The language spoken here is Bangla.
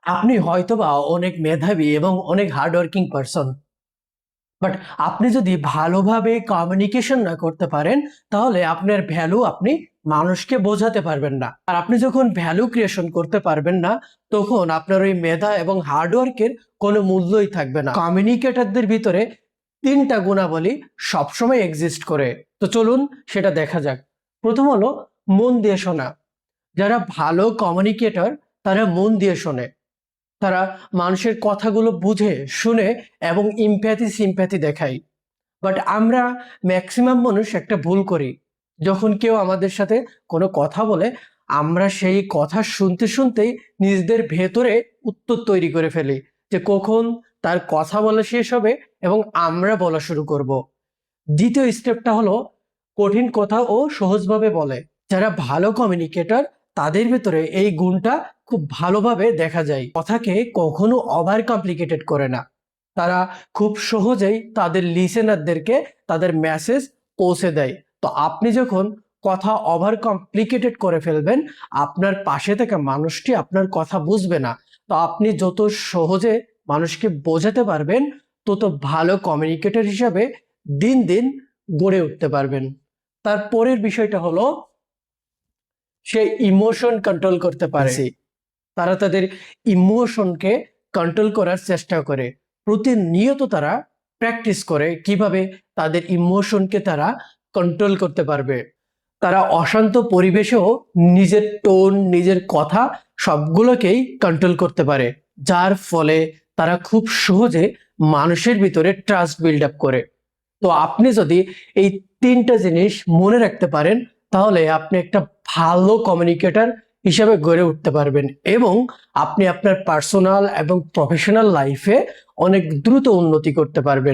আপনি হয়তোবা অনেক মেধাবী এবং অনেক হার্ডওয়ার্কিং পারসন, বাট আপনি যদি ভালোভাবে কমিউনিকেশন না করতে পারেন, তাহলে আপনার ভ্যালু আপনি মানুষকে বোঝাতে পারবেন না। আর আপনি যখন ভ্যালু ক্রিয়েশন করতে পারবেন না, তখন আপনার ওই মেধা এবং হার্ডওয়ার্কের কোনো মূল্যই থাকবে না। কমিউনিকেটরদের ভিতরে তিনটা গুণাবলী সবসময় এক্সিস্ট করে। তো চলুন সেটা দেখা যাক। প্রথম হলো মন দিয়ে শোনা। যারা ভালো কমিউনিকেটর তারা মন দিয়ে শোনে। তারা মানুষের কথাগুলো বুঝে শুনে এবং ইমপ্যাথি সিম্প্যাথি দেখায়। বাট আমরা ম্যাক্সিমাম মানুষ একটা ভুল করি। যখন কেউ আমাদের সাথে কোনো কথা বলে, আমরা সেই কথা শুনতে শুনতেই নিজেদের ভেতরে উত্তর তৈরি করে ফেলি যে কখন তার কথা বলা শেষ হবে এবং আমরা বলা শুরু করব। দ্বিতীয় স্টেপটা হলো কঠিন কথা ও সহজভাবে বলে। যারা ভালো কমিউনিকেটর তাদের ভেতরে এই গুণটা খুব ভালোভাবে দেখা যায়। কথাকে কখনো ওভার কমপ্লিকেটেড করে না। তারা খুব সহজেই তাদের লিসেনারদেরকে তাদের মেসেজ পৌঁছে দেয়। তো আপনি যখন কথা ওভার কমপ্লিকেটেড করে ফেলবেন, আপনার পাশে থাকা মানুষটি আপনার কথা বুঝবে না। তো আপনি যত সহজে মানুষকে বোঝাতে পারবেন, তত ভালো কমিউনিকেটর হিসাবে দিন দিন গড়ে উঠতে পারবেন। তারপরের বিষয়টা হলো সে ইমোশন কন্ট্রোল করতে পারে। তারা তাদের ইমোশনকে কন্ট্রোল করার চেষ্টা করে। প্রতিনিয়ত তারা প্র্যাকটিস করে কিভাবে তাদের ইমোশনকে তারা কন্ট্রোল করতে পারবে। তারা অশান্ত পরিবেশেও নিজের টোন, নিজের কথা সবগুলোকেই কন্ট্রোল করতে পারে, যার ফলে তারা খুব সহজে মানুষের ভিতরে ট্রাস্ট বিল্ড আপ করে। তো আপনি যদি এই তিনটা জিনিস মনে রাখতে পারেন, তাহলে আপনি একটা ভালো কমিউনিকেটর হিসাবে গড়ে উঠতে পারবেন এবং আপনি আপনার পার্সোনাল এবং প্রফেশনাল লাইফে অনেক দ্রুত উন্নতি করতে পারবেন।